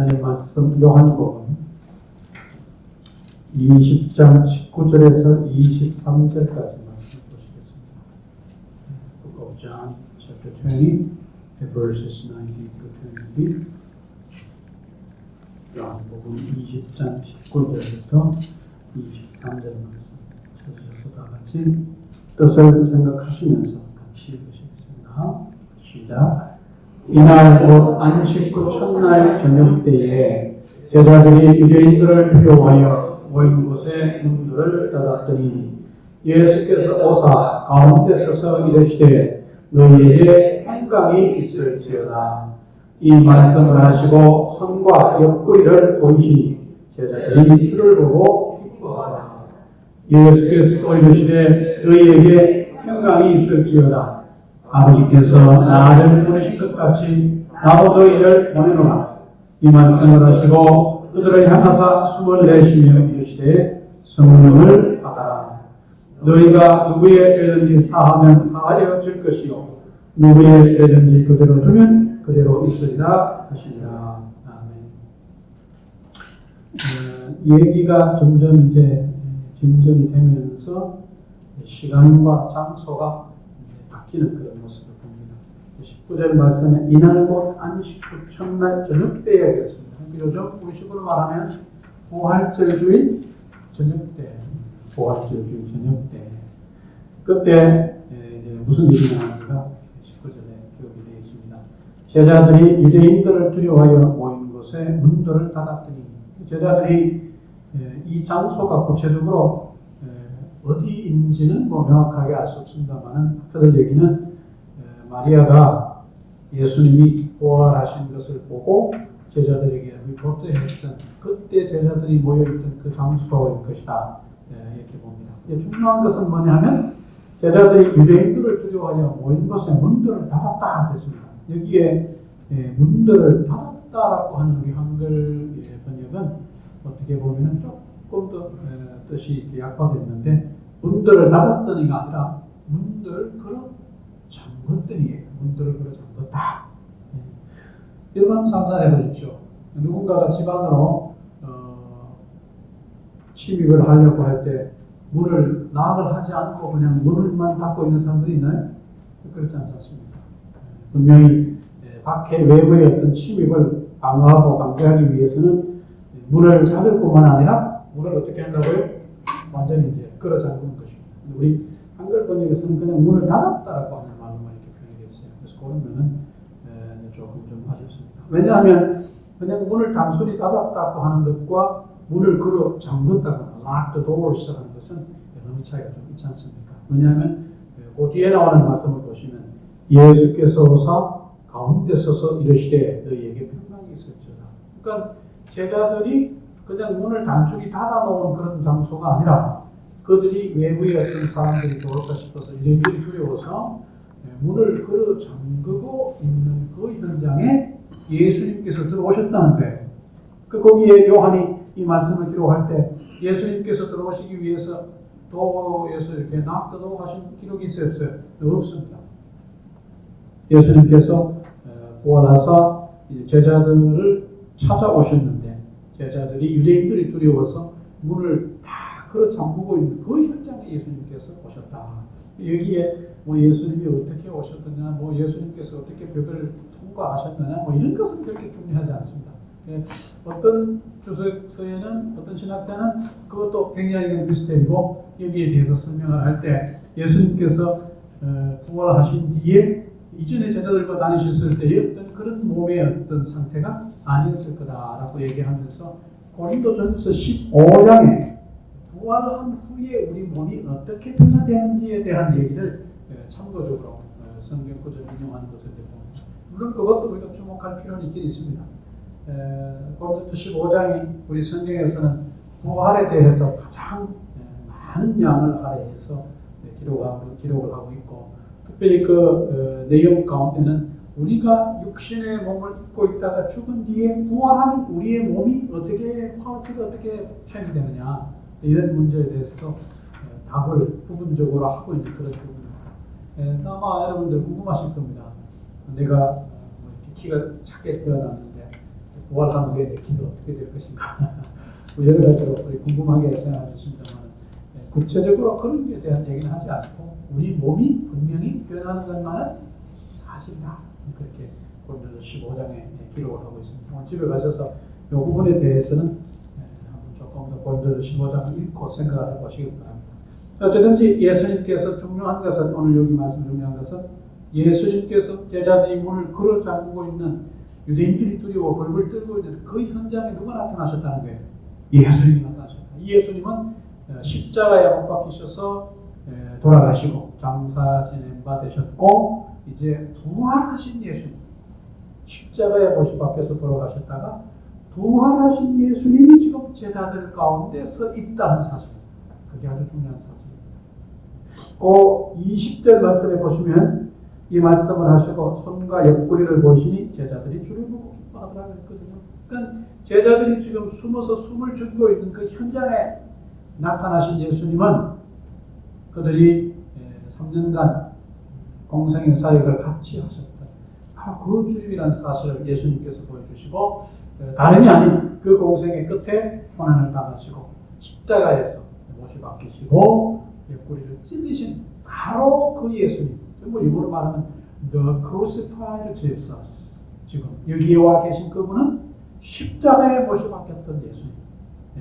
하나님 말씀 요한복음 20장 19절에서 23절까지 말씀 보시겠습니다. Book of John, chapter 20, verses 19 to 23. 요한복음 20장 19절부터 23절 말씀 찾으셔서 다 같이 뜻을 생각하시면서 같이 읽으시겠습니다. 시작. 이날 곧 안식 후 첫날 저녁 때에 제자들이 유대인들을 두려워하여 모인 곳에 문들을 닫았더니 예수께서 오사 가운데 서서 이르시되 너희에게 평강이 있을지어다. 이 말씀을 하시고 손과 옆구리를 보이시니 제자들이 주를 보고 기뻐하더라. 예수께서 또 이르시되 너희에게 평강이 있을지어다. 아버지께서 나를 보내신 것 같이 나도 너희를 보내노라. 이 말씀을 하시고 그들을 향하사 숨을 내쉬며 이르시되 성령을 받아라. 너희가 누구의 죄든지 사하면 사하려질 것이요 누구의 죄든지 그대로 두면 그대로 있으리라 하시니라. 아멘. 얘기가 점점 이제 진전이 되면서 시간과 장소가 바뀌는 그런 모습을 봅니다. 19절 말씀에 이날 곧 안식 후 첫날 저녁 때에 그랬습니다. 요즘 우리식으로 말하면 부활절 주일 저녁 때, 부활절 주일 저녁 때, 그때 이제 무슨 일이 일어나는지가 19절에 기록이 되어 있습니다. 제자들이 유대인들을 두려워하여 모인 곳에 문들을 닫았더니 제자들이 이 장소가 구체적으로 어디인지는 명확하게 알 수 없습니다만 그들 얘기는 마리아가 예수님이 부활하신 것을 보고 제자들에게 리포트했던 그때 제자들이 모여있던 그 장소일 것이다 이렇게 봅니다. 중요한 것은 뭐냐면 제자들이 유대인들을 두려워하여 모인 곳에 문들을 닫았다 그랬습니다. 여기에 문들을 닫았다라고 하는 우리 한글 번역은 어떻게 보면 조금 더 뜻이 약화됐는데 문들을 닫았더니가 아니라 문들을 걸어 잠궜더니예요. 문들을 걸어 잠궜다. 여러분 상상해 보십시오. 누군가가 집 안으로 침입을 하려고 할 때 문을 락을 하지 않고 그냥 문을만 닫고 있는 사람들이 있나요? 그렇지 않습니까? 분명히 밖에 외부의 어떤 침입을 방어하고 방지하기 위해서는 문을 닫을 뿐만 아니라 문을 어떻게 한다고요? 완전히 이제 걸어 잠그는 것입니다. 우리 한글 번역에서는 그냥 문을 닫았다라고 하는 말로만 이렇게 표현이 되어 있어요. 그래서 그런 면은 조금 좀 아쉽습니다. 왜냐하면 그냥 문을 단순히 닫았다고 하는 것과 문을 걸어 잠궜다거나 lock the doors 하는 것은 너무 차이가 좀 있지 않습니까? 왜냐하면 그 뒤에 나오는 말씀을 보시면 예수께서 오사 가운데 서서 이르시되 너희에게 평강이 있을지어다. 그러니까 제자들이 그냥 문을 단순히 닫아놓은 그런 장소가 아니라 그들이 외부에 어떤 사람들이 들어올까 싶어서 유대인들이 두려워서 문을 걸어 잠그고 있는 그 현장에 예수님께서 들어오셨다는 거예요. 거기에 요한이 이 말씀을 기록할 때 예수님께서 들어오시기 위해서 도에서 이렇게 낙도도 하신 기록이 있어요? 없습니다. 예수님께서 부활하사 제자들을 찾아오셨는데 제자들이 유대인들이 두려워서 문을 다 걸어 잠그고 있는 그 현장에 예수님께서 오셨다. 여기에 뭐 예수님이 어떻게 오셨느냐, 뭐 예수님께서 어떻게 벽을 통과하셨느냐, 뭐 이런 것은 그렇게 중요하지 않습니다. 어떤 주석서에는 어떤 신학자는 그것도 굉장히 미스터리고 여기에 대해서 설명을 할 때 예수님께서 부활하신 뒤에 이전에 제자들과 다니셨을 때의 어떤 그런 몸의 어떤 상태가 아니었을 거다라고 얘기하면서 고린도전서 15장에 부활한 후에 우리 몸이 어떻게 변화되는지에 대한 얘기를 참고적으로 성경 구절 인용하는 것을 봅니다. 물론 그것도 우리가 주목할 필요는 있긴 있습니다. 고린도전서 15장이 우리 성경에서는 부활에 대해서 가장 많은 양을 할애해서 기록을 하고 있고 특별히 그 내용 가운데는 우리가 육신의 몸을 입고 있다가 죽은 뒤에 부활하면 우리의 몸이 어떻게 화치가 어떻게 체험되느냐 이런 문제에 대해서도 답을 부분적으로 하고 있는 그런 부분입니다. 아마 여러분들 궁금하실 겁니다. 내가 키가 작게 태어났는데 부활한 후에 내 길이 어떻게 될 것인가. 여러 가지로 우리 궁금하게 생각하셨습니다만 구체적으로 그런 게 대한 얘기는 하지 않고 우리 몸이 분명히 변하는 것만은 사실이다. 그렇게 고린도서 15장에 기록을 하고 있습니다. 오늘 집에 가셔서 이 부분에 대해서는 조금 더 고린도서 15장을 읽고 생각을 해보시기 바랍니다. 어쨌든지 예수님께서 중요한 것은 오늘 여기 말씀 중요한 것은 예수님께서 제자들이 문을 걸어 잠그고 있는 유대인들이 두려워 벌벌 떨고 있는 그 현장에 누가 나타나셨다는 거예요? 예수님이 나타나셨다. 이 예수님은 십자가에 못 박히셔서 돌아가시고 장사 지낸 바 되셨고 이제 부활하신 예수님, 십자가에 못 박혀서 돌아가셨다가 부활하신 예수님이 지금 제자들 가운데서 있다는 사실입니다. 그게 아주 중요한 사실입니다. 그 20절 말씀에 보시면 이 말씀을 하시고 손과 옆구리를 보시니 제자들이 주를 보고 기뻐하더라고 했거든요. 그러니까 제자들이 지금 숨어서 숨을 죽이고 있는 그 현장에 나타나신 예수님은 그들이 3년간 공생의 사역을 같이 하셨다. 바로 그 주님이라는 사실을 예수님께서 보여주시고 다름이 아닌 그 공생의 끝에 고난을 당하시고 십자가에서 못이 박히시고 옆구리를 찔리신 바로 그 예수님. 뭐 이거로 말하면 The Crucified Jesus. 지금 여기에 와 계신 그분은 십자가에 못이 박혔던 예수님.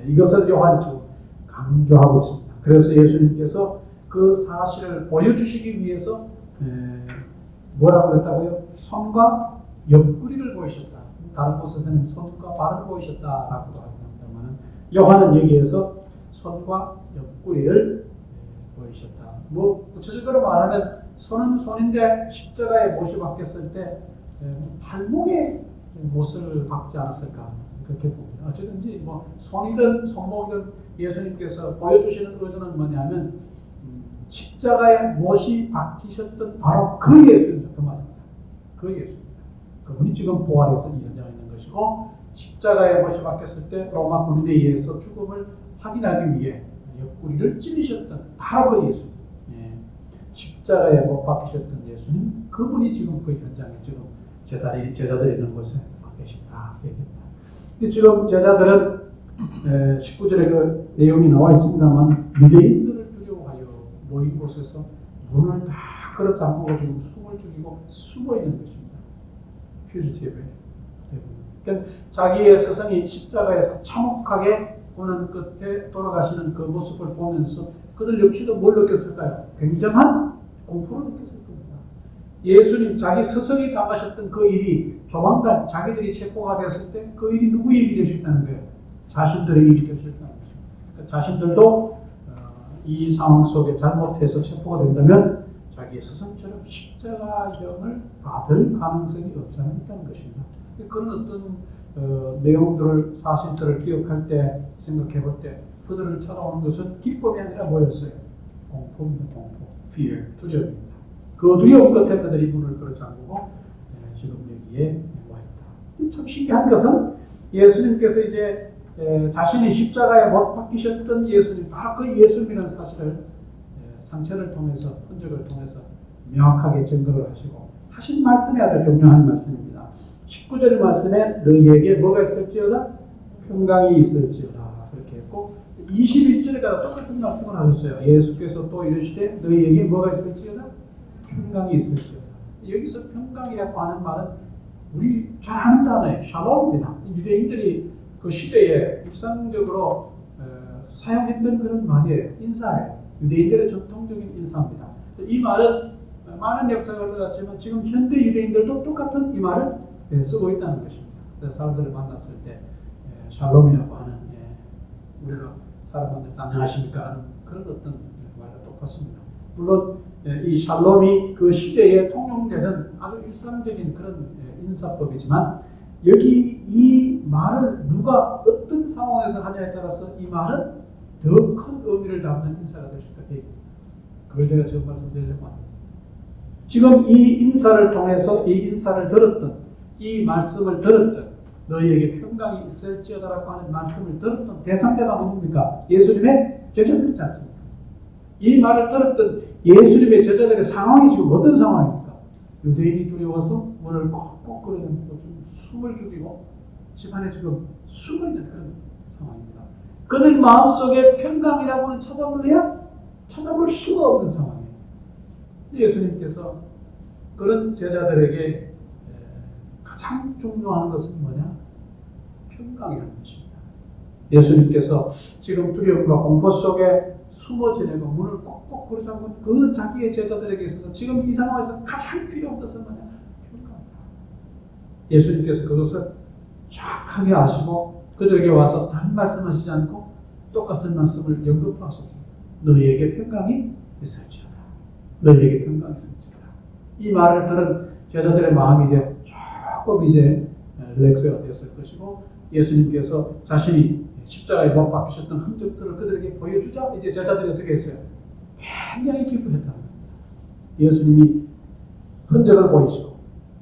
이것을 요한이 지금 강조하고 있습니다. 그래서 예수님께서 그 사실을 보여주시기 위해서 뭐라고 그랬다고요? 손과 옆구리를 보이셨다. 다른 곳에서는 손과 발을 보이셨다라고도 합니다만 요한은 여기에서 손과 옆구리를 보이셨다. 뭐 구체적으로 말하면 손은 손인데 십자가에 못이 박혔을 때 발목에 못을 박지 않았을까 그렇게 봅니다. 어쨌든지 뭐 손이든 손목이든 예수님께서 보여주시는 의도는 뭐냐면 십자가에 못이 박히셨던 바로 그 예수입니다. 그 말입니다. 그 예수입니다. 그분이 지금 부활해서 이 현장에 있는 것이고 십자가에 못이 박혔을 때 로마 군인에 의해서 죽음을 확인하기 위해 옆구리를 찔리셨던 바로 그 예수님. 십자가에 못 박히셨던 예수님, 그분이 지금 그 현장에 지금 제자들이 있는 곳에 와 계신다 얘기입니다. 근데 지금 제자들은 19절에 그 내용이 나와 있습니다만 유대인들을 두려워하여 모인 곳에서 문을 다 걸어 잠그고 지금 숨을 죽이고 숨어 있는 것입니다. 퓨지티브에. 그러니까 자기의 스승이 십자가에서 참혹하게 고난 끝에 돌아가시는 그 모습을 보면서 그들 역시도 뭘 느꼈을까요? 굉장한 공포를 느꼈을 겁니다. 예수님, 자기 스승이 당하셨던 그 일이 조만간 자기들이 체포가 됐을 때 그 일이 누구의 일이 될 수 있다는 거예요? 자신들의 일이 될 수 있다는 것입니다. 그러니까 자신들도 이 상황 속에 잘못해서 체포가 된다면 자기의 스승처럼 십자가형을 받을 가능성이 없지 않아 있다는 것입니다. 그런 어떤 내용들을, 사실들을 기억할 때, 생각해 볼 때 그들을 찾아오는 것은 기쁨이 아니라 뭐였어요? 공포입니다. 공포. fear. 두려움입니다. 그 두려움 끝에 그들이 문을 걸어 잠그고 지금 여기에 와 있다. 참 신기한 것은 예수님께서 이제 자신이 십자가에 못 박히셨던 예수님, 바로 그 예수님이라는 사실을 상처를 통해서, 흔적을 통해서 명확하게 증거를 하시고 하신 말씀이 아주 중요한 말씀입니다. 19절 말씀에 너희에게 뭐가 있을지어다? 평강이 있을지어다. 그렇게 했고 21절에 가서 똑같은 말씀을 하셨어요. 예수께서 또 이르시되 너희에게 뭐가 있을지어다? 평강이 있을지어다. 여기서 평강이라고 하는 말은 우리 잘 아는 단어예요. 샬롬입니다. 유대인들이 그 시대에 일상적으로 사용했던 그런 말이에요. 인사예요. 유대인들의 전통적인 인사입니다. 이 말은 많은 역사가 흘러갔지만 지금 현대 유대인들도 똑같은 이 말을 쓰고 있다는 것입니다. 그래서 사람들을 만났을 때 샬롬이라고 하는 우리가 사람 만나서 안녕하십니까 하는 그런 어떤 말과 똑같습니다. 물론 이 샬롬이 그 시대에 통용되는 아주 일상적인 그런 인사법이지만 여기 이 말을 누가 어떤 상황에서 하냐에 따라서 이 말은 더 큰 의미를 담는 인사가 될 수 있다. 그걸 제가 지금 말씀드리려고 합니다. 지금 이 인사를 통해서 이 인사를 들었던, 이 말씀을 들었던, 너희에게 평강이 있을지어다라고 하는 말씀을 들었던 대상자가 누굽니까? 예수님의 제자들이지 않습니까? 이 말을 들었던 예수님의 제자들의 상황이 지금 어떤 상황입니까? 유대인이 두려워서 문을 콕콕 걸어놓고 숨을 죽이고 집안에 지금 숨어있는 그런 상황입니다. 그들 마음속에 평강이라고는 찾아볼래야 찾아볼 수가 없는 상황이에요. 예수님께서 그런 제자들에게 가장 중요한 것은 뭐냐? 평강이라는 것입니다. 예수님께서 지금 두려움과 공포 속에 숨어 지내고 문을 꼭꼭 부르잡은 그 자기의 제자들에게 있어서 지금 이 상황에서 가장 필요한 것은 뭐냐? 평강이다. 예수님께서 그것을 정확하게 아시고 그들에게 와서 다른 말씀하시지 않고 똑같은 말씀을 연급하셨습니다. 너희에게 평강이 있을지어다. 너희에게 평강이 있을지어다. 이 말을 들은 제자들의 마음이 이제 조금 이제 릴렉스가 되었을 것이고 예수님께서 자신이 십자가에 못 박히셨던 흔적들을 그들에게 보여주자 이제 제자들이 어떻게 했어요? 굉장히 기뻐했다는 겁니다. 예수님이 흔적을 보이시고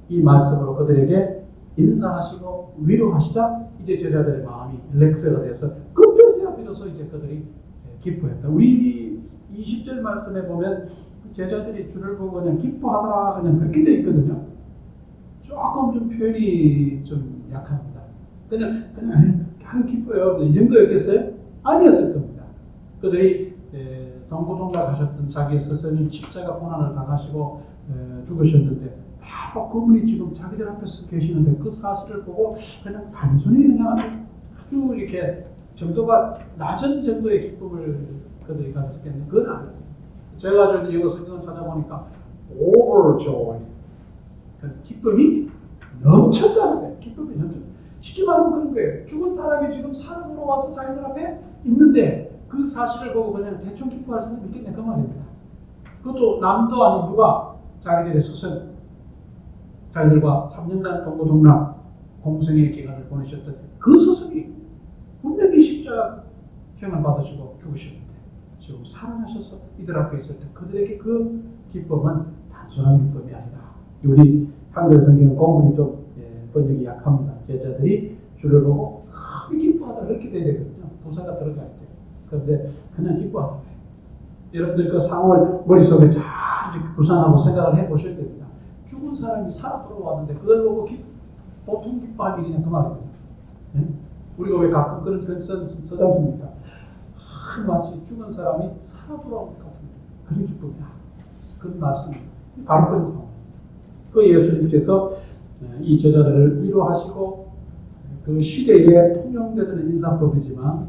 이 말씀으로 그들에게 인사하시고 위로하시자 이제 제자들의 마음이 릴렉스가 돼서 급해서야 비로소 이제 그들이 기뻐했다. 우리 20절 말씀에 보면 제자들이 주를 보고 그냥 기뻐하더라 그냥 그렇게 되어 있거든요. 조금 좀 표현이 좀 약합니다. 그냥 기뻐요. 이 정도였겠어요? 아니었을 겁니다. 그들이 동고동락 하셨던 자기 스승이 십자가 고난을 당하시고 죽으셨는데 바로 그분이 지금 자기들 앞에서 계시는데 그 사실을 보고 그냥 단순히 그냥 아주 이렇게 정도가 낮은 정도의 기쁨을 그들이 가졌겠는데 그건 아니에요. 제가 저는 영어 성경을 찾아보니까 overjoyed 기쁨이 넘쳤다는 거예요. 기쁨이 넘쳤다. 쉽게 말하면 그런 거예요. 죽은 사람이 지금 살아 돌아와서 자기들 앞에 있는데 그 사실을 보고 그냥 대충 기뻐할 수는 있겠네 그 말입니다. 그것도 남도 아닌 누가 자기들의 스승 자기들과 3년간 동고동락 공생의 기간을 보내셨던 그 스승이 분명히 십자가형을 받으시고 죽으셨는데 지금 살아나셔서 이들 앞에 있을 때 그들에게 그 기쁨은 단순한 기쁨이 아니다. 우리 한글 성경 공문이 좀 번역이 약합니다. 제자들이 주를 보고 크게 기뻐하다 이렇게 돼야 되거든요. 부사가 들어갈 때. 그런데 그냥 기뻐하다. 여러분들 그 상황을 머릿속에 잘 이렇게 구상하고 생각을 해보셔야 됩니다. 죽은 사람이 살아 돌아왔는데 그걸 보고 보통 기뻐할 일이냐 그 말입니다. 네? 우리가 왜 가끔 그런 표현 쓰지 않습니까? 마치 죽은 사람이 살아 돌아온 것 같은 그런 기쁨이다. 그런 말씀입니다. 바로 그런 상황입니다. 그 예수님께서 이 제자들을 위로하시고 그 시대에 통용되는 인사법이지만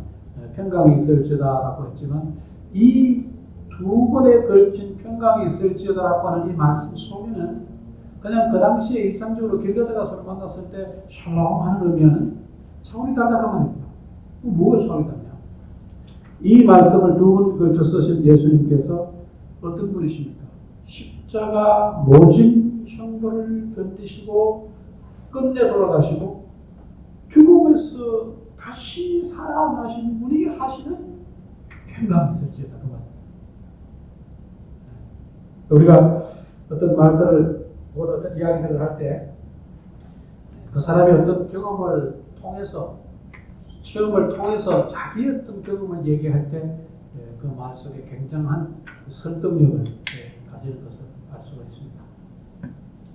평강이 있을지어다라고 했지만 이 두 번에 걸친 평강이 있을지어다라고 하는 이 말씀 속에는 그냥 그 당시에 일상적으로 길 가다가 서로 만났을 때 샬롬 하는 의미는 차원이 다르다 그 말입니다. 뭐가 차원이 다르냐? 이 말씀을 두 번 걸쳐 쓰신 예수님께서 어떤 분이십니까? 십자가 모진 형벌을 견디시고 끝내 돌아가시고 죽음에서 다시 살아나신 분이 하시는 평강이 있을지어다 그 말입니다. 우리가 어떤 말들을 어떤 이야기들을 할 때 그 사람이 어떤 경험을 통해서 체험을 통해서 자기의 어떤 경험을 얘기할 때 그 말 속에 굉장한 설득력을 가지는 것을 알 수가 있습니다.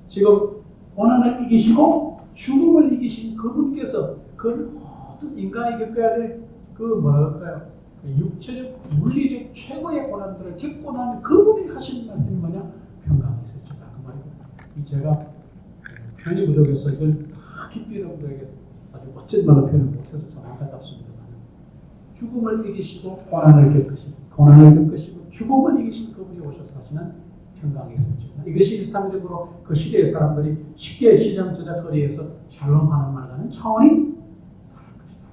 지금 고난을 이기시고 죽음을 이기신 그분께서 그 모든 인간이 겪어야 될 그 뭐랄까요? 육체적, 물리적 최고의 고난들을 겪고 난 그분이 하시는 말씀이 뭐냐? 평강이 있을지다. 그 말이거든요. 제가 표현이 부족해서 이걸 다 깊이 여러분들에게 아주 멋진 말로 표현을 못해서 참 안타깝습니다만 죽음을 이기시고 고난을 겪으시고 죽음을 이기신 그분이 오셔서 하시는 평강이 있을지다. 이것이 일상적으로 그 시대의 사람들이 쉽게 시장저장 거리에서 샬롬하는 말과는 차원이 다를 것이다.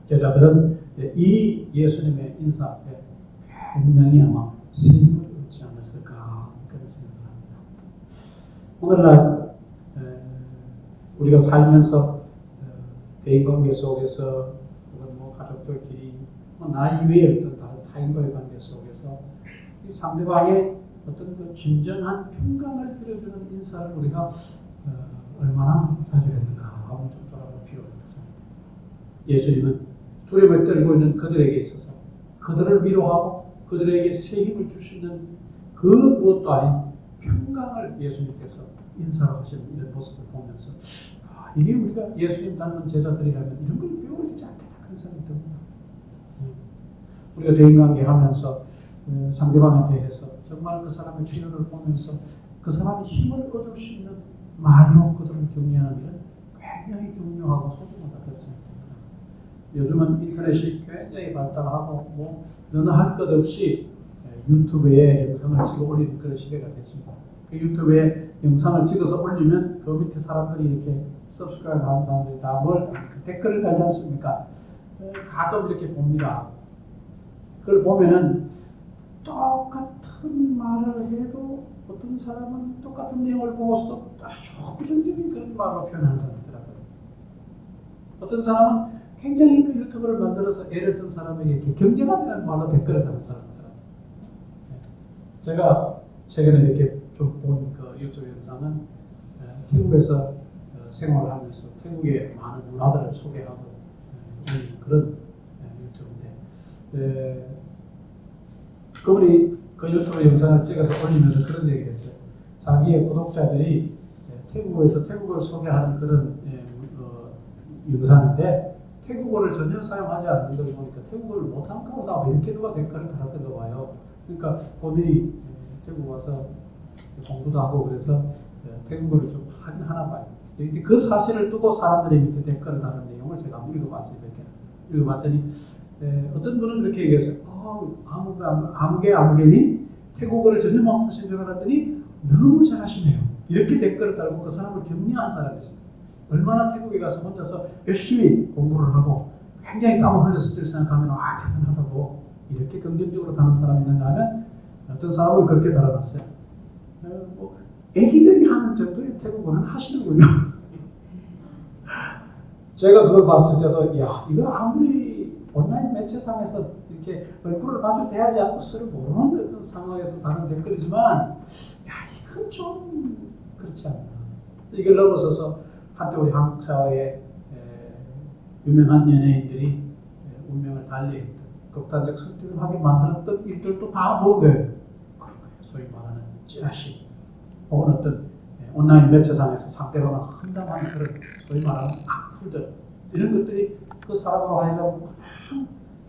제자들은 이 예수님의 인사 앞에 굉장히 아마 스님을 얻지 않았을까 그런 생각을 합니다. 오늘날 우리가 살면서 대인관계 속에서 혹은 뭐 가족들끼리 나 이외의 어떤 다른 타인과의 관계 속에서 이 상대방의 어떤 그 진정한 평강을 빌어주는 인사를 우리가 얼마나 자주 했는가 하고 좀 돌아볼 필요가 있습니다. 예수님은 두려움을 떨고 있는 그들에게 있어서 그들을 위로하고 그들에게 새 힘을 줄 수 있는 그 무엇도 아닌 평강을 예수님께서 인사하시는 이런 모습을 보면서 이게 우리가 예수님 닮은 제자들이라면 이런 걸 배워야 되지 않겠다 그런 생각이 듭니다. 우리가 대인관계 하면서 상대방에 대해서 정말 그 사람의 표현을 보면서 그 사람이 힘을 얻을 수 있는 말로 그들을 격려하는 일은 굉장히 중요하고 소중하다 그런 생각입니다. 요즘은 인터넷이 굉장히 발달하고 뭐 어느 할 것 없이 유튜브에 영상을 찍어 올리는 그런 시대가 됐습니다. 그 유튜브에 영상을 찍어서 올리면 그 밑에 사람들이 이렇게 subscribe 하는 사람들이 다 댓글을 달지 않습니까? 가끔 이렇게 봅니다. 그걸 보면은 똑같은 말을 해도 어떤 사람은 똑같은 내용을 보고서도 아주 부정적인 그런 말로 표현하는 사람이 있더라고요. 어떤 사람은 굉장히 그 유튜브를 만들어서 애를 쓴 사람에게 이렇게 경계가 되는 말로 댓글을 다는 사람이 있더라고요. 제가 최근에 이렇게 좀 본 그 유튜브 영상은 태국에서 생활을 하면서 태국의 많은 문화들을 소개하고 그런 유튜브인데 그분이 그 유튜브 영상을 찍어서 올리면서 그런 얘기를 했어요. 자기의 구독자들이 태국에서 태국어를 소개하는 그런 영상인데 태국어를 전혀 사용하지 않는 걸 보니까 태국어를 못하는가 보다 이렇게 누가 댓글을 달았던가 봐요. 그러니까 본인이 태국 와서 공부도 하고 그래서 태국어를 좀 하긴 하나 봐요. 그 사실을 두고 사람들이 밑에 댓글을 다는 내용을 제가 한번 읽어봤어요. 읽어봤더니 어떤 분은 그렇게 얘기했어요. 아무개님 태국어를 전혀 못하신 줄 알았더니 너무 잘하시네요. 이렇게 댓글을 달고 그 사람을 격려한 사람이 있어요. 얼마나 태국에 가서 혼자서 열심히 공부를 하고 굉장히 땀을 흘렸을 줄 생각하면 대단하다고 이렇게 긍정적으로 다는 사람이 있는가 하면 어떤 사람을 그렇게 달아놨어요. 애기들이 하는 정도의 태국어는 하시는군요. 제가 그걸 봤을 때도 이거 아무리 온라인 매체상에서 이렇게 얼굴을 마주 대하지 않고 서로 모르는 어떤 상황에서 다는 댓글이지만 이건 좀 그렇지 않나. 이걸 넘어서서 한때 우리 한국 사회에 유명한 연예인들이 운명을 달리했던 극단적 선택을 하게 만들었던 일들도 다 뭐예요? 소위 말하는 찌라시 혹은 어떤 온라인 매체상에서 상대방을 험담하는 그런 소위 말하는 악플들 이런 것들이 그 사람으로 하여금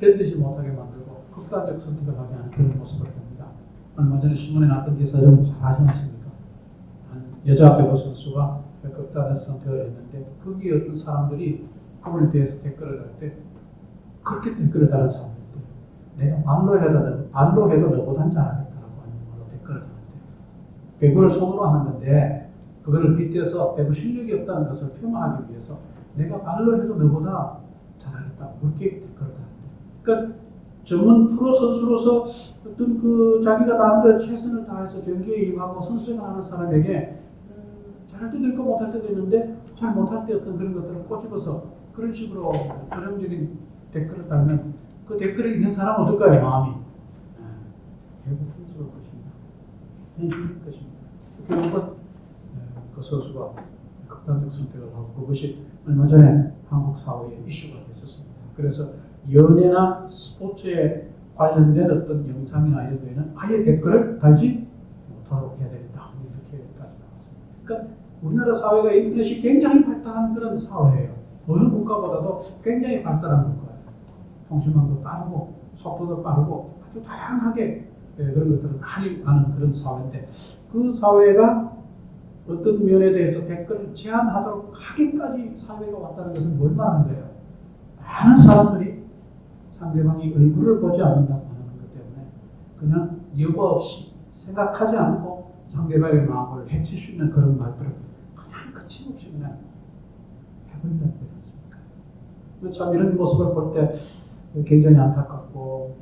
견디지 못하게 만들고 극단적 선택을 하게 하는 그런 모습을 봅니다. 얼마 전에 신문에 났던 기사 좀 잘 아시지 않습니까? 여자 배구 선수가 극단적 선택을 했는데 거기에 어떤 사람들이 그분에 대해서 댓글을 할 때 그렇게 댓글을 다는 사람들 내가 발로 해도 너보단 잘하겠다라고 하는 말로 댓글을 다는데 배구를 손으로 하는 건데 그거를 빗대서 배구 실력이 없다는 것을 폄하하기 위해서 내가 발로 해도 너보다 잘하겠다 그렇게 댓글을 다는데 그러니까 전문 프로 선수로서 어떤 그 자기가 나름대로 최선을 다해서 경기에 임하고 선수생활 하는 사람에게 잘할 때도 있고 못할 때도 있는데 잘 못할 때 어떤 그런 것들을 꼬집어서 그런 식으로 전형적인 댓글을 달면 그 댓글을 읽는 사람은 어떨까요? 마음이 결국 힘들 것입니다. 힘들 것입니다. 결국은 그 선수가 극단적 선택을 하고 그것이 얼마 전에 한국 사회에 이슈가 됐었습니다. 그래서 연예나 스포츠에 관련된 어떤 영상이나 이런 데에는 아예 댓글을 달지 못하도록 해야 되겠다. 이렇게까지 나왔습니다. 그러니까 우리나라 사회가 인터넷이 굉장히 발달한 그런 사회예요. 어느 국가보다도 굉장히 발달한 국가예요. 통신망도 빠르고 속도도 빠르고 아주 다양하게 그런 것들을 많이 하는 그런 사회인데 그 사회가 어떤 면에 대해서 댓글을 제한하도록 하기까지 사회가 왔다는 것은 뭘 말하는 거예요? 많은 사람들이 상대방이 얼굴을 보지 않는다고 하는 것 때문에 그냥 여과 없이 생각하지 않고 상대방의 마음을 해칠 수 있는 그런 말들을 그냥 거침없이 그냥 해버린다는 거지 않습니까? 참 이런 모습을 볼 때 굉장히 안타깝고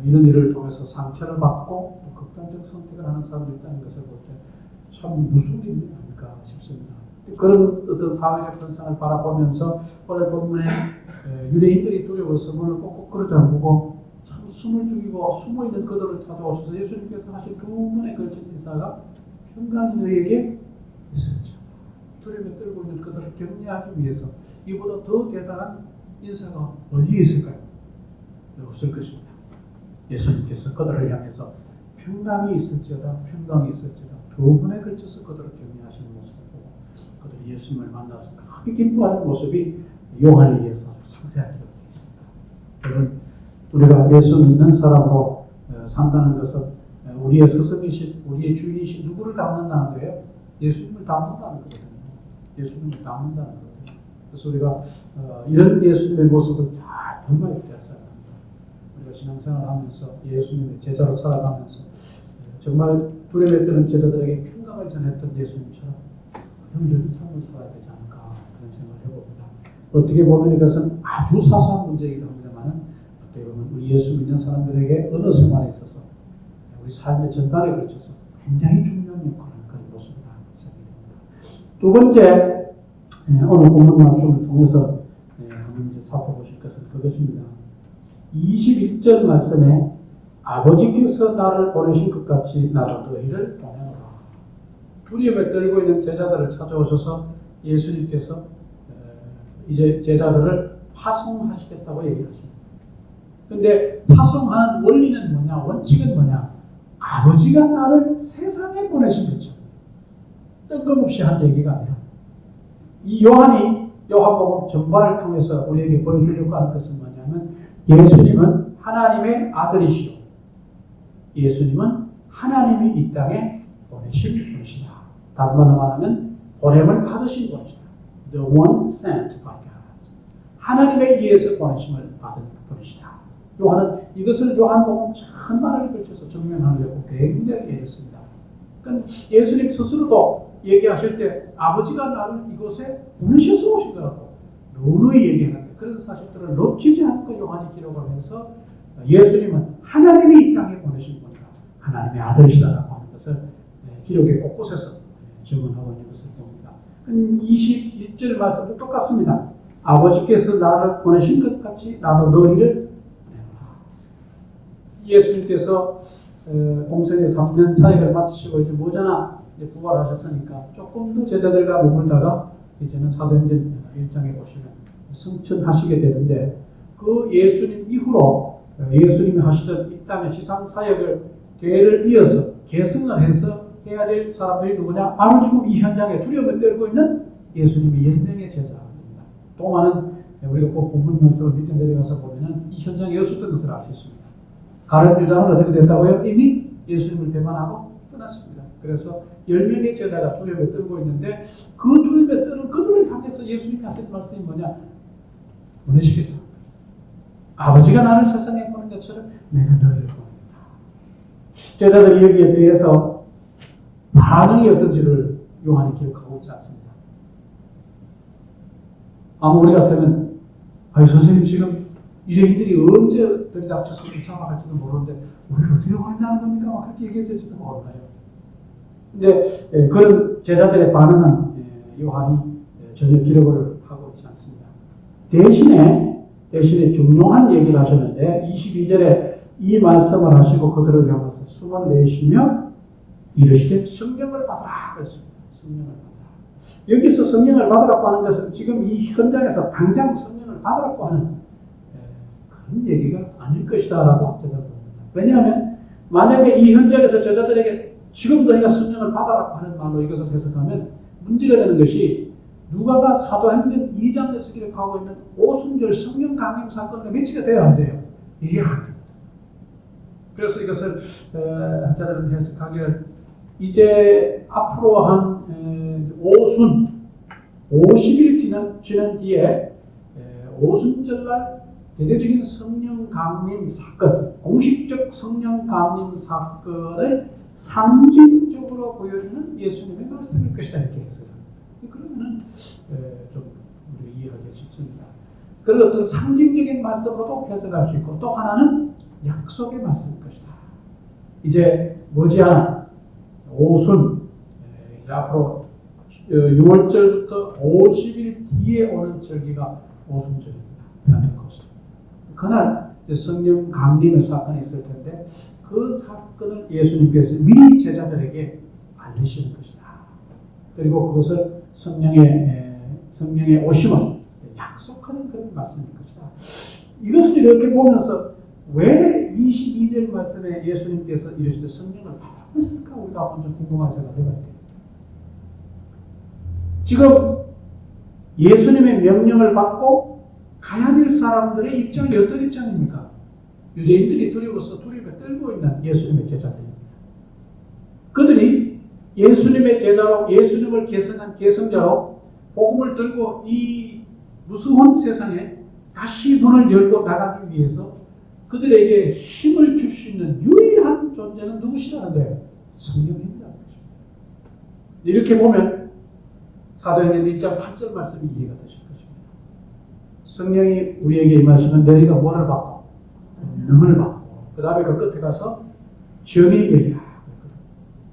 이런 일을 통해서 상처를 받고 또 극단적 선택을 하는 사람들이 있다는 것을 볼 때 참 무슨 일이 아닐까 싶습니다. 그런 어떤 사회적 현상을 바라보면서 오늘 본문에 유대인들이 두려워서 문을 꼭꼭 끌어 잠그고 참 숨을 죽이고 숨어있는 그들을 찾아오셔서 예수님께서 하신 두 번에 걸친 인사가 평강이 너희에게 있을지어다. 두려움에 떨고 있는 그들을 격려하기 위해서 이보다 더 대단한 인사가 어디에 있을까요? 없을 것입니다. 예수님께서 그들을 향해서 평강이 있을지어다 평강이 있을지어다 두 번에 걸쳐서 그들을 격려하시는 모습을 보고 그들이 예수님을 만나서 크게 기뻐하는 모습이 요한에 의해서 상세하게 기록되어 있습니다. 여러분, 우리가 예수 믿는 사람으로 산다는 것은 우리의 스승이신, 우리의 주인이신 누구를 닮는다는 거예요? 예수님을 닮는다는 거예요. 예수님을 닮는다는 거예요. 그래서 우리가 이런 예수님의 모습을 잘 닮아야 되었어야 합니다. 우리가 신앙생활을 하면서 예수님의 제자로 살아가면서 정말 두려움에 뜨는 제자들에게 평강을 전했던 예수님처럼 그런 삶을 살아야 되지 않을까 그런 생각을 해봅니다. 어떻게 보면 이것은 아주 사소한 문제이기도 합니다만 어떻게 보면 우리 예수 믿는 사람들에게 어느 생활에 있어서 우리 삶의 전반에 걸쳐서 굉장히 중요한 역할을 하는 그런 모습이다 생각이 됩니다. 두 번째, 오늘 본문 말씀을 통해서 한번 이제 살펴보실 것은 그것입니다. 21절 말씀에 아버지께서 나를 보내신 것 같이 나도 너희를 보내노라. 두려움에 떨고 있는 제자들을 찾아오셔서 예수님께서 이제 제자들을 파송하시겠다고 얘기를 하십니다. 그런데 파송하는 원리는 뭐냐? 원칙은 뭐냐? 아버지가 나를 세상에 보내신 거죠. 뜬금없이 한 얘기가 아니야. 이 요한이 요한복음 전반을 통해서 우리에게 보여주려고 하는 것은 뭐냐면 예수님은 하나님의 아들이시오. 예수님은 하나님이 이 땅에 보내신 분이시다. 다른 말로 말하면 보냄을 받으신 분이시다. The one sent by God. 하나님에 의해서 보내심을 받은 분이시다. 요한은 이것을 요한복음 전반을 걸쳐서 증명하려고 굉장히 애썼습니다. 그러니까 예수님 스스로도 얘기하실 때 아버지가 나를 이곳에 보내셔서 오신 거라고 누누이 얘기하는데 그런 사실들을 놓치지 않고 요한이 기록을 해서 예수님은 하나님이 이 땅에 보내신 분이다. 하나님의 아들이시다라고 하는 것을 기록의 곳곳에서 증언하고 있는 것을 봅니다. 21절 말씀도 똑같습니다. 아버지께서 나를 보내신 것 같이 나도 너희를 보내노라. 예수님께서 공생의 3년 사역을 마치시고 이제 모자나 부활하셨으니까 조금 더 제자들과 머물다가 이제는 사도행전 1장에 보시면 승천하시게 되는데 그 예수님 이후로 예수님이 하시던 이 땅의 지상 사역을 대를 이어서 계승을 해서 해야 될 사람들이 누구냐? 바로 지금 이 현장에 두려움을 떨고 있는 예수님의 10명의 제자입니다. 또 많은 우리가 꼭 본문 말씀을 밑에 내려가서 보면은 이 현장에 없었던 것을 알 수 있습니다. 가룟 유다는 어떻게 됐다고요? 이미 예수님을 배반하고 떠났습니다. 그래서 10명의 제자가 두려움에 떨고 있는데 그 두려움에 떠는 그들을 향해서 예수님이 하신 말씀이 뭐냐? 보내시겠다. 아버지가 나를 세상에 보낸 것처럼 내가 너희를 보낸다. 제자들이 여기에 대해서 반응이 어떤지를 요한이 기록하고 있지 않습니다. 아마 우리 같으면 선생님 지금 일행들이 언제 들이닥쳐서 불참할지도 모르는데 우리를 어떻게 보낸다는 겁니까? 그렇게 얘기했을지도 몰라요. 근데 그런 제자들의 반응은 요한이 전혀 기록을 하고 있지 않습니다. 대신에 중요한 얘기를 하셨는데 22절에 이 말씀을 하시고 그들을 향해서 숨을 내쉬며 이르시되 성령을 받으라 그랬습니다. 성령을 받으라. 여기서 성령을 받으라고 하는 것은 지금 이 현장에서 당장 성령을 받으라고 하는 그런 얘기가 아닐 것이다 라고 학자들은 봅니다. 왜냐하면 만약에 이 현장에서 저자들에게 지금 너희가 성령을 받아라고 하는 말로 이것을 해석하면 문제가 되는 것이 누가가 사도행전 2장에서 기록하고 있는 오순절 성령 강림 사건과 매치가 돼야 안 돼요. 이게 안 됩니다. 그래서 이것을 학자들은 해석하기를 이제 앞으로 한 오순 50일 지난 뒤에 오순절날 대대적인 성령 강림 사건, 공식적 성령 강림 사건을 상징적으로 보여주는 예수님의 말씀일 것이다 이렇게 해석합니다. 그러면은 좀 우리가 이해하기 쉽습니다. 그런 어떤 상징적인 말씀으로도 해석할 수 있고 또 하나는 약속의 말씀일 것이다. 이제 머지않아 오순 이제 앞으로 6월절부터 50일 뒤에 오는 절기가 오순절입니다. 펜테코스트. 그날 성령 강림의 사건이 있을 텐데 그 사건을 예수님께서 미리 제자들에게 알리시는 것이다. 그리고 그것을 성령의 오심을 약속하는 그런 말씀일 것이다. 이것을 이렇게 보면서 왜 22절 말씀에 예수님께서 이르시되 성령을 받으라고 했을까? 우리가 먼저 궁금한 생각을 해봐야 돼요. 지금 예수님의 명령을 받고 가야 될 사람들의 입장이 어떤 입장입니까? 유대인들이 두려워서 두려움에 떨고 있는 예수님의 제자들입니다. 그들이 예수님의 제자로 예수님을 계승한 계승자로 복음을 들고 이 무서운 세상에 다시 문을 열고 나가기 위해서 그들에게 힘을 줄 수 있는 유일한 존재는 누구시라는 거예요? 성령님이라는 것입니다. 이렇게 보면 사도행전 1장 8절 말씀이 이해가 되실 것입니다. 성령이 우리에게 임하시면 너희가 뭐를 받고? 능을 받고 그 다음에 그 끝에 가서 증인이 되리라.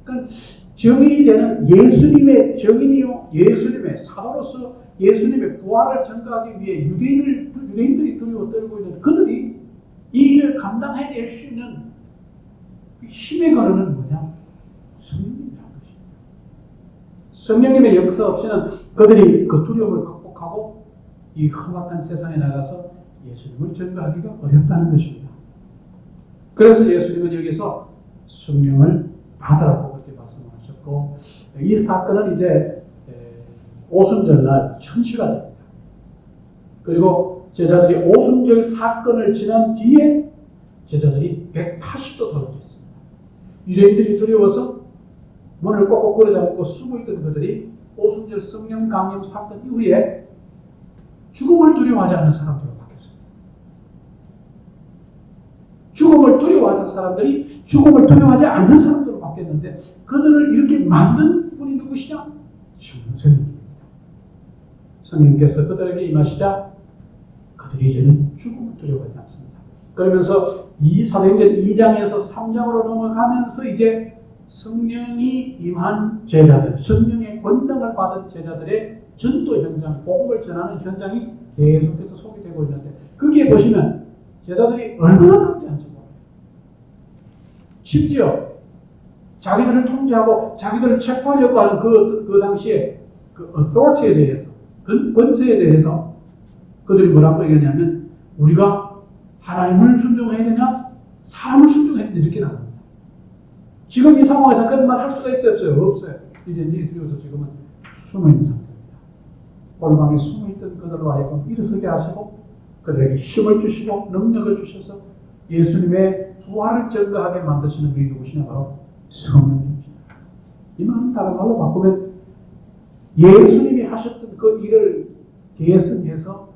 그러니까 증인이 되는 예수님의 증인이요 예수님의 사도로서 예수님의 부활을 전가하기 위해 유대인들이 두려워 떨고 있는 그들이 이 일을 감당해낼 수 있는 힘의 근원은 뭐냐? 성령님이라는 것입니다. 성령님의 역사 없이는 그들이 그 두려움을 극복하고 이 험악한 세상에 나가서 예수님을 전가하기가 어렵다는 것입니다. 그래서 예수님은 여기서 성령을 받으라고 그렇게 말씀하셨고 이 사건은 이제 오순절날 현시가 됩니다. 그리고 제자들이 오순절 사건을 지난 뒤에 제자들이 180도 떨어져 있습니다. 유대인들이 두려워서 문을 꼭꼭 걸어잡고 숨어있던 그들이 오순절 성령 강림 사건 이후에 죽음을 두려워하지 않는 사람들로 바뀌었습니다. 죽음을 두려워하는 사람들이 죽음을 두려워하지 않는 사람들로 바뀌었는데 그들을 이렇게 만든 분이 누구시냐? 성령님입니다. 성령께서 그들에게 임하시자 그들이 이제는 죽음을 두려워하지 않습니다. 그러면서 이 사도행전 2장에서 3장으로 넘어가면서 이제 성령이 임한 제자들, 성령의 권능을 받은 제자들의 전도 현장, 복음을 전하는 현장이 계속해서 소개되고 있는데 거기에 보시면 제자들이 얼마나 담대한지 몰라요. 심지어 자기들을 통제하고 자기들을 체포하려고 하는 그 당시에 그 authority에 대해서, 권세에 대해서 그들이 뭐라고 얘기하냐면 우리가 하나님을 순종해야 되냐 사람을 순종해야 되냐 이렇게 나옵니다. 지금 이 상황에서 그런 말 할 수가 있어요? 없어요? 없어요. 이제 일이 두려워서 지금은 숨어있는 상태입니다. 골방에 숨어있던 그들로 하여금 일어서게 하시고 그들에게 힘을 주시고 능력을 주셔서 예수님의 부활을 증거하게 만드시는 분이 누구시냐? 바로 성령님입니다. 이 말은 다른 말로 바꾸면 예수님이 하셨던 그 일을 계승해서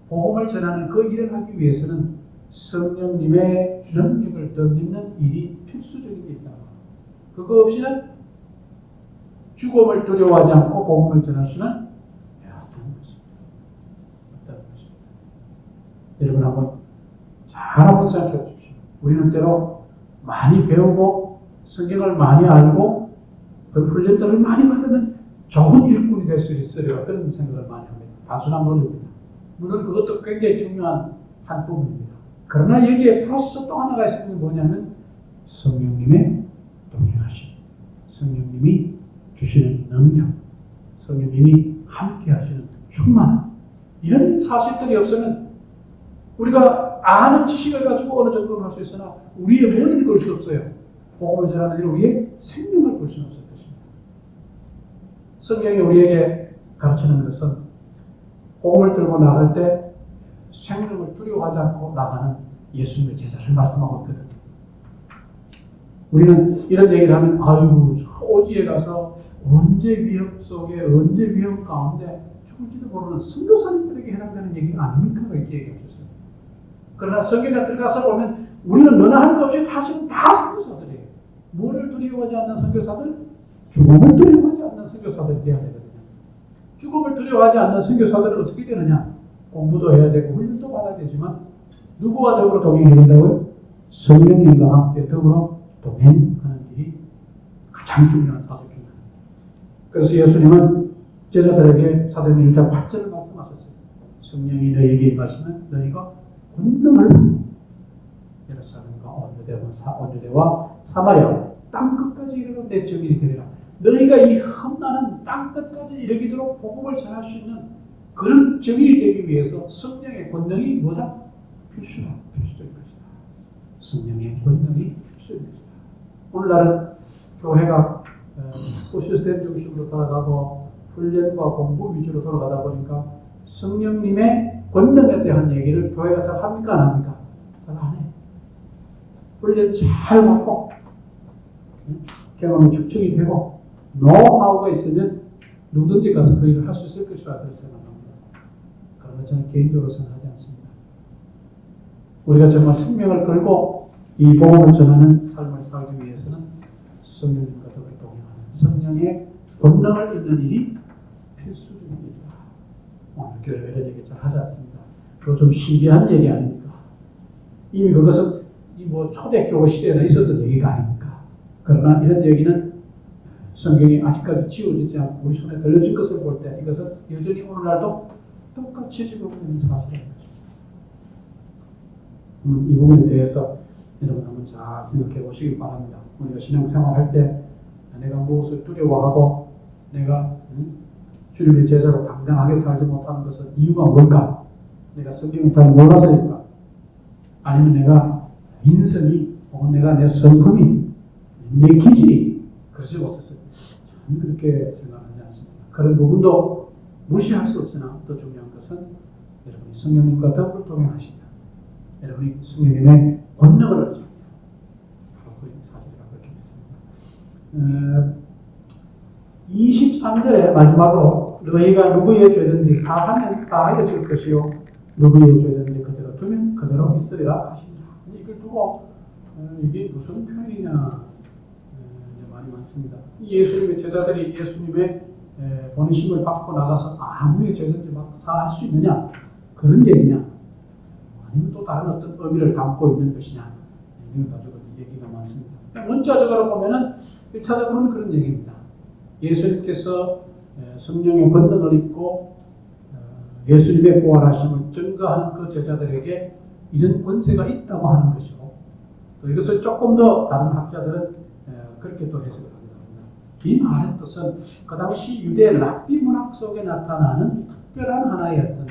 복음을 전하는 그 일을 하기 위해서는 성령님의 능력을 덧입는 일이 필수적인 일이다. 그거 없이는 죽음을 두려워하지 않고 복음을 전할 수는 없다는 것입니다. 여러분 한번 생각해 보십시오. 우리는 때로 많이 배우고 성경을 많이 알고 그 훈련들을 많이 받으면 좋은 일꾼이 될 수 있으리라 그런 생각을 많이 합니다. 단순한 논리입니다. 물론 그것도 굉장히 중요한 한 부분입니다. 그러나 여기에 플러스 또 하나가 있는 게 뭐냐면 성령님의 동행하심, 성령님이 주시는 능력, 성령님이 함께 하시는 충만, 이런 사실들이 없으면 우리가 아는 지식을 가지고 어느 정도는 할 수 있으나 우리의 머리를 걸 수 없어요. 복음을 전하는 일은 우리의 생명을 걸 수는 없을 것입니다. 성경이 우리에게 가르치는 것은 복음을 들고 나갈 때 생명을 두려워하지 않고 나가는 예수님의 제자를 말씀하고 있거든요. 우리는 이런 얘기를 하면 아유 오지에 가서 언제 위협 속에 언제 위협 가운데 죽을지도 모르는 선교사님들에게 해당되는 얘기가 아닙니까? 이렇게 얘기해 주셨어요. 그러나 성경에 들어가서 보면 우리는 너나 할 것 없이 다 선교사들이에요. 뭐를 두려워하지 않는 선교사들? 죽음을 두려워하지 않는 선교사들이 되어야 되거든요. 죽음을 두려워하지 않는 선교사들은 어떻게 되느냐? 공부도 해야 되고 훈련도 받아야 되지만 누구와 더불어 동행해야 된다고요? 성령님과 함께 더불어 동행하는 일이 가장 중요한 사실 중에 하나입니다. 그래서 예수님은 제자들에게 사도행전 1장 8절을 말씀하셨어요. 성령이 너희에게 임하시면 너희가 권능을 받고 예루살렘과 온유대와 사마리아 땅끝까지 이르러 내 증인이 되리라. 너희가 이 험난한 땅끝까지 이르기도록 복음을 전할 수 있는 그런 증인이 되기 위해서 성령의 권능이 뭐다? 필수적인 것이다. 성령의 권능이 필수적인 것이다. 오늘날은 교회가 시스템 중심으로 돌아가고 훈련과 공부 위주로 돌아가다 보니까 성령님의 권능에 대한 얘기를 교회가 잘 합니까? 안 합니까? 잘 안 해. 훈련 잘 받고 경험이 축적이 되고 노하우가 있으면 누구든지 가서 그 일을 할 수 있을 것이라 생각합니다. 그러나 저는 개인적으로 생각하지 않습니다. 우리가 정말 생명을 걸고 이 복음을 전하는 삶을 살기 위해서는 성령님과 더불어 동행하는 성령의 권능을 읽는 일이 필수적입니다. 오늘 교회가 이런 얘기 잘 하지 않습니다. 그거 좀 신기한 얘기 아닙니까? 이미 그것은 초대교회 시대에나 있었던 얘기가 아닙니까? 그러나 이런 얘기는 성경이 아직까지 지워지지 않고 우리 손에 들려진 것을 볼 때 이것은 여전히 오늘날도 똑같이 지금 있는 사실인 거죠. 이 부분에 대해서 여러분 한번 잘 생각해 보시기 바랍니다. 우리가 신앙생활할 때 내가 무엇을 두려워하고 내가 주님의 제자로 당당하게 살지 못하는 것은 이유가 뭘까? 내가 성경을 잘 몰라서일까? 아니면 내가 인성이 혹은 내가 내 성품이 내 기질이 그러지 못했어요. 저는 그렇게 생각하지 않습니다. 그런 부분도 무시할 수 없으나 더 중요한 것은 여러분이 성령님과 더불어 동행하시면 여러분이 성령님의 권능을 얻으십니다. 바로 그 사실이라고 그렇게 믿습니다. 23절에 마지막으로 너희가 누구의 죄든지 사하여 줄 것이요 누구의 죄든지 그대로 두면 그대로 있으리라 하시니라. 이걸 두고 이게 무슨 표현이냐 말이 많습니다. 예수님의 제자들이 예수님의 보내심을 받고 나가서 아무의 죄든지 막 사할 수 있느냐 그런 얘기냐 아니면 또 다른 어떤 의미를 담고 있는 것이냐 이걸 가지고 얘기가 많습니다. 문자적으로 보면은 1차적으로는 그런 얘기입니다. 예수님께서 성령의 권능을 입고 예수님의 부활하심을 증거하는 그 제자들에게 이런 권세가 있다고 하는 것이고 또 이것을 조금 더 다른 학자들은 그렇게 또 해석을 합니다. 이 말의 뜻은 그 당시 유대 랍비 문학 속에 나타나는 특별한 하나의 어떤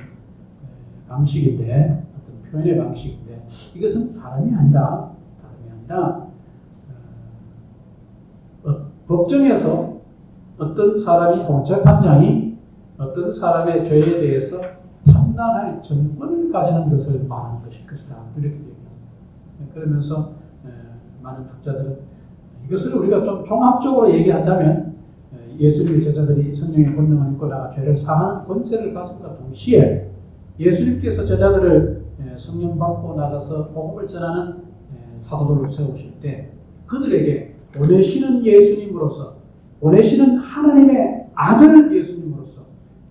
방식인데 어떤 표현의 방식인데 이것은 다름이 아니라 법정에서 어떤 사람이 재판장이 어떤 사람의 죄에 대해서 판단할 전권을 가지는 것을 말하는 것일 것이다. 이렇게 얘기합니다. 그러면서 많은 학자들은 이것을 우리가 좀 종합적으로 얘기한다면 예수님의 제자들이 성령의 권능을 입고 나가 죄를 사하는 권세를 가진과 동시에 예수님께서 제자들을 성령 받고 나가서 복음을 전하는 사도들로 세우실 때 그들에게 보내시는 예수님으로서 보내시는 하나님의 아들 예수님으로서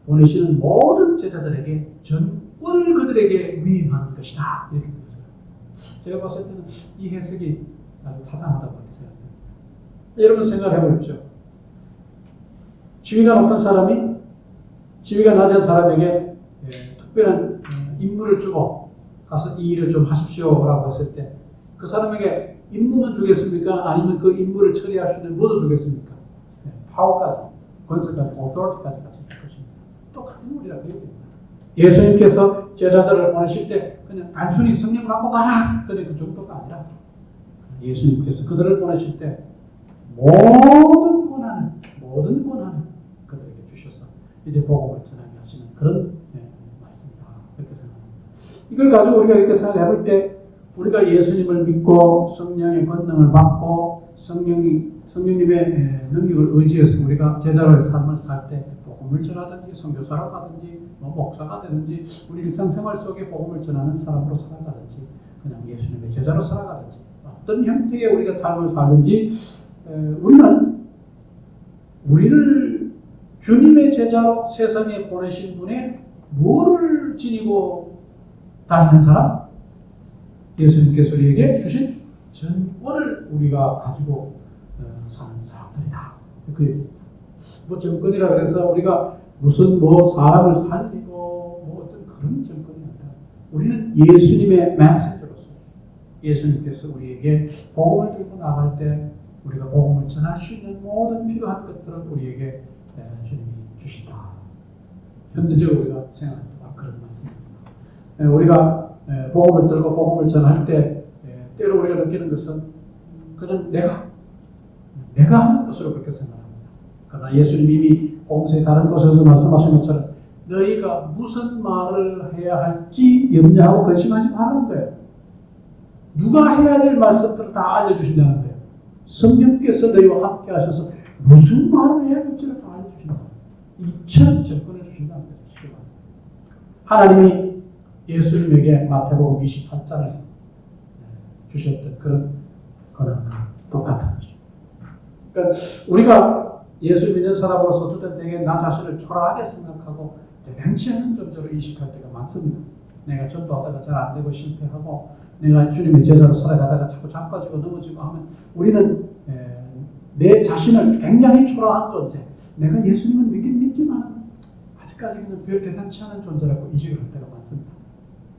보내시는 모든 제자들에게 전권을 그들에게 위임하는 것이다. 이렇게 되어요. 제가 봤을 때는 이 해석이 아주 타당하다고 생각합니다. 여러분 생각해 보십시오. 지위가 높은 사람이 지위가 낮은 사람에게 특별한 임무를 주고 가서 이 일을 좀 하십시오라고 했을 때 그 사람에게 임무만 주겠습니까? 아니면 그 임무를 처리할 수 있는 뭐도 주겠습니까? 파워까지, 권세까지, authority까지 같이 줄 것입니다. 똑같은 우리라 그 얘기입니다. 예수님께서 제자들을 보내실 때 그냥 단순히 성령 받고 가라! 근데 그 정도가 아니라 예수님께서 그들을 보내실 때 모든 권한을 그들에게 주셔서 이제 복음을 전하게 하시는 그런 말씀이다. 그렇게 생각합니다. 이걸 가지고 우리가 이렇게 생각해 볼 때 우리가 예수님을 믿고 성령의 권능을 받고 성령님의 능력을 의지해서 우리가 제자로의 삶을 살 때 복음을 전하든지 선교사로 가든지 목사가 되든지 우리 일상생활 속에 복음을 전하는 사람으로 살아가든지 그냥 예수님의 제자로 살아가든지 어떤 형태의 우리가 삶을 살든지 우리를 주님의 제자로 세상에 보내신 분의 뭐를 지니고 다니는 사람? 예수님께서 우리에게 주신 전권을 우리가 가지고 사는 사람들이다. 뭐 정권이라 그래서 우리가 무슨 사람을 살리고 어떤 그런 정권이 아니라 우리는 예수님의 메시지로서 예수님께서 우리에게 복음을 들고 나갈 때 우리가 복음을 전할 수 있는 모든 필요한 것들을 우리에게 주님이 주신다. 현대적으로 우리가 생각할 때 그런 말씀입니다. 우리가 복음을 들고 복음을 전할 때 때로 우리가 느끼는 것은 그냥 내가 하는 것으로 그렇게 생각합니다. 그러나 예수님이 이미 복음서의 다른 곳에서 말씀하신 것처럼 너희가 무슨 말을 해야 할지 염려하고 근심하지 말라는 거예요. 누가 해야 될 말씀들을 다 알려주신다는 거예요. 성령께서 너희와 함께 하셔서 무슨 말을 해야 될지를 다 알려주신다. 이처럼 접근을 주신다는 거죠. 하나님이 예수님에게 마태복음 28장에서 주셨던 그런 권한과 똑같은 거죠. 그러니까 우리가 예수 믿는 사람으로서 어떨 때에 나 자신을 초라하게 생각하고 대단치 않은 존재로 인식할 때가 많습니다. 내가 전도하다가 잘 안 되고 실패하고 내가 주님의 제자로 살아가다가 자꾸 자빠지고 넘어지고 하면 우리는 내 자신을 굉장히 초라한 존재, 내가 예수님을 믿긴 믿지만 아직까지는 별 대단치 않은 존재라고 인식을 할 때가 많습니다.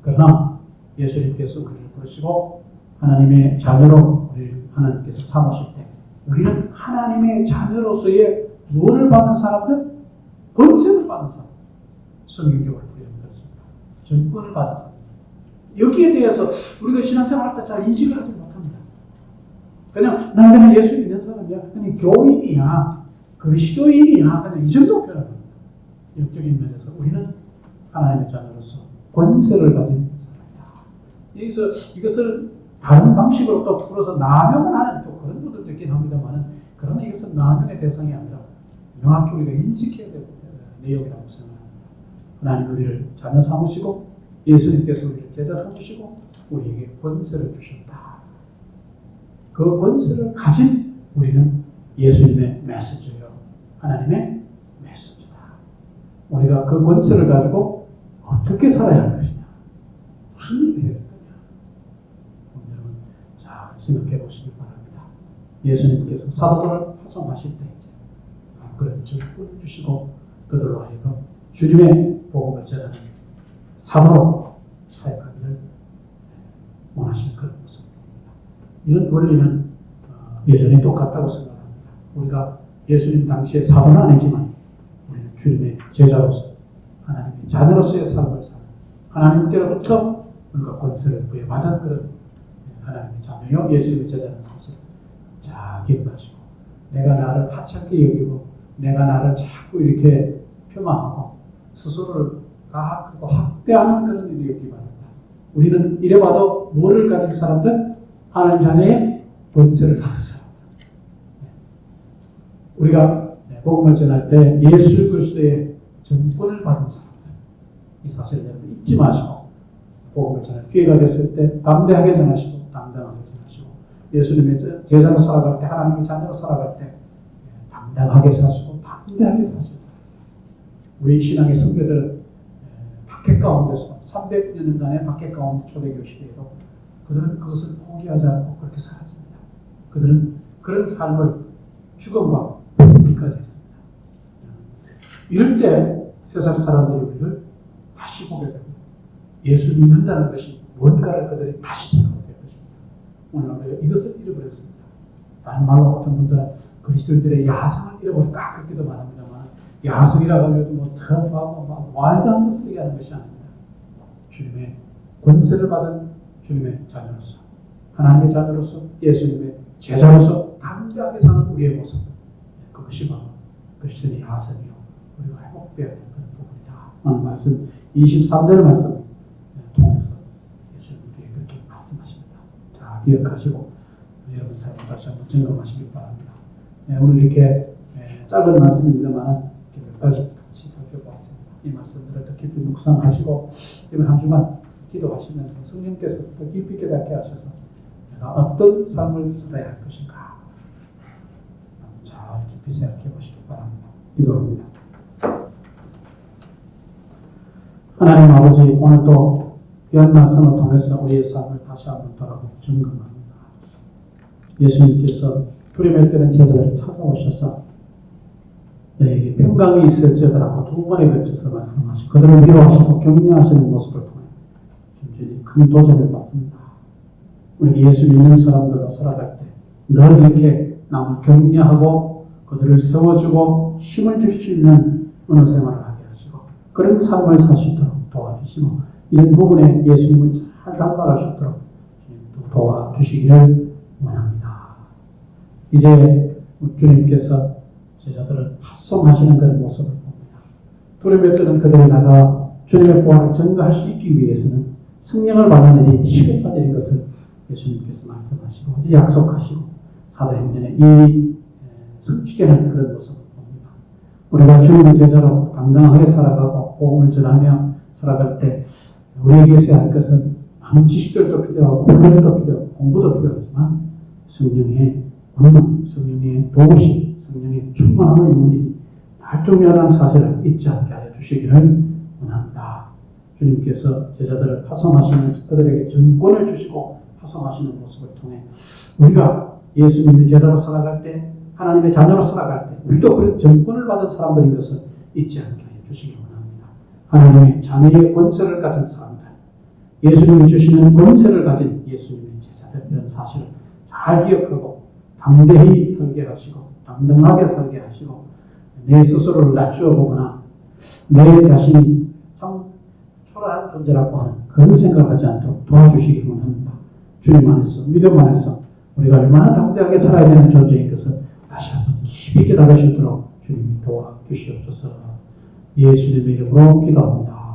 그러나 예수님께서 우리를 부르시고 하나님의 자녀로 우리를 하나님께서 삼으실 때 우리는 하나님의 자녀로서의 뭐를 받은 사람들? 권세를 받은 사람. 성경적으로 부르면 그렇습니다. 전권을 받은 사람. 여기에 대해서 우리가 신앙생활 할 때 잘 인식을 하지 못합니다. 그냥 예수 믿는 사람이야. 그냥 교인이야. 그리스도인이야. 그냥 이 정도 표현합니다. 영적인 면에서 우리는 하나님의 자녀로서 권세를 가진 사람이다. 여기서 이것을 다른 방식으로 또 풀어서 남용을 하는 또 그런 분들도 있긴 합니다만, 그러나 이것은 남용의 대상이 아니라 명확히 우리가 인식해야 될 내용이라고 생각합니다. 하나님 우리를 자녀 삼으시고 예수님께서 우리를 제자 삼으시고 우리에게 권세를 주셨다. 그 권세를 가진 우리는 예수님의 메시지예요. 하나님의 메시지다. 우리가 그 권세를 가지고 어떻게 살아야 할 것이냐, 무슨 일을 해야 할 거냐, 여러분 잘 생각해 보시기 바랍니다. 예수님께서 사도들을 파송하실 때 이제 그런 정권을 주시고 그들로 하여금 주님의 복음을 전하는 사도로 사역하기를 원하시는 그런 모습입니다. 이런 원리는 여전히 똑같다고 생각합니다. 우리가 예수님 당시의 사도는 아니지만 우리는 주님의 제자로서 하나님의 자녀로서의 삶을 사는 하나님께로부터 우리가 권세를 부여받은 그런 하나님의 자녀요 예수님의 제자라는 사실을 잘 기억하시고, 내가 나를 하찮게 여기고 내가 나를 자꾸 이렇게 폄하하고 스스로를 가학하고 학대하는 그런 일이 없기 바랍니다. 우리는 이래봐도 뭐를 가진 사람들? 하나님 자녀의 권세를 받은 사람들. 우리가 복음을 전할 때 예수 그리스도의 전권을 받은 사람들, 이 사실을 여러분 잊지 마시고 복음을 전할 기회가 됐을 때 담대하게 전하시고 당당하게 전하시고, 예수님의 제자로 살아갈 때, 하나님의 자녀로 살아갈 때 당당하게 사시고 담대하게 사시고, 우리 신앙의 선배들은 박해 가운데서 300년간의 박해 가운데 초대교회 시대에도 그들은 그것을 포기하지 않고 그렇게 살았습니다. 그들은 그런 삶을 죽음과 복기까지 했습니다. 이럴 때 세상 사람들이 우리를 다시 보게 됩니다. 예수 믿는다는 것이 뭔가를 그들이 다시 생각하게 될 것입니다. 오늘 우리가 이것을 잃어버렸습니다. 다른 말로 어떤 분들은 그리스도인들의 야성을 잃어버렸다 그렇게도 말합니다만, 야성이라고 해도 뭐 터프하고 막 말도 안 되는 얘기하는 것이 아닙니다. 주님의 권세를 받은 주님의 자녀로서, 하나님의 자녀로서, 예수님의 제자로서 담대하게 사는 우리의 모습, 그것이 바로 그리스도인의 야성이요 우리가 회복되어야 하는 그런 부분이다 하는 말씀, 23절 말씀 통해서 예수님께 그렇게 말씀하십니다. 자, 기억하시고 여러분 삶을 다시 한번 점검하시기 바랍니다. 오늘 이렇게 짧은 말씀입니다만 몇 가지 같이 살펴보았습니다. 이 말씀들을 더 깊이 묵상하시고 이번 한 주간 기도하시면서 성령께서 더 깊이 깨닫게 하셔서 내가 어떤 삶을 살아야 할 것인가 잘 깊이 생각해 보시기 바랍니다. 기도합니다. 하나님 아버지, 오늘도 귀한 말씀을 통해서 우리의 삶을 다시 한번 돌아보고 점검합니다. 예수님께서 불임의 때는 제자들을 찾아오셔서 너에게 평강이 있을지어다라고 두 번에 걸쳐서 말씀하시고 그들을 위로하시고 격려하시는 모습을 통해 굉장히 큰 도전을 받습니다. 우리 예수 믿는 사람들로 살아갈 때 늘 이렇게 남을 격려하고 그들을 세워주고 힘을 줄 수 있는 어느 생활을 하게 하시고 그런 삶을 사시도록 도와주시고, 이런 부분에 예수님을 잘 닮아갈 수 있도록 도와주시기를 원합니다. 이제 주님께서 제자들을 파송하시는 그런 모습을 봅니다. 두려움에 떠는 그들이 나가 주님의 보화를 전가할 수 있기 위해서는 성령을 받는 일이 시급한 일인 것을 예수님께서 말씀하시고 이제 약속하시고 사도행전에 이 성취되는 그런 모습을 봅니다. 우리가 주님의 제자로 당당하게 살아가고 복음을 전하며 살아갈 때 우리에게 있어야 할 것은 많은 지식들도 필요하고 훈련도 필요하고 공부도 필요하지만 성령의 권능, 성령의 도우심, 성령의 충만함을 있는 일이 날 중요한 사실을 잊지 않게 하여 주시기를 원합니다. 주님께서 제자들을 파송하시면서 그들에게 전권을 주시고 파송하시는 모습을 통해 우리가 예수님의 제자로 살아갈 때 하나님의 자녀로 살아갈 때 우리도 그런 전권을 받은 사람들인 것을 잊지 않게 하여 주시기 원합니다. 하나님의 자녀의 권세를 가진 사람들, 예수님이 주시는 권세를 가진 예수님의 제자들 이런 사실을 잘 기억하고 담대히 설계하시고 당당하게 설계하시고 내 스스로를 낮추어 보거나 내 자신이 참 초라한 존재라고 하는 그런 생각하지 않도록 도와주시기 원합니다. 주님 안에서 믿음 안에서 우리가 얼마나 담대하게 살아야 되는 존재인 것을 다시 한번 깊이 깨달으시도록 주님이 도와주시옵소서. 예수님의 이름으로 기도합니다.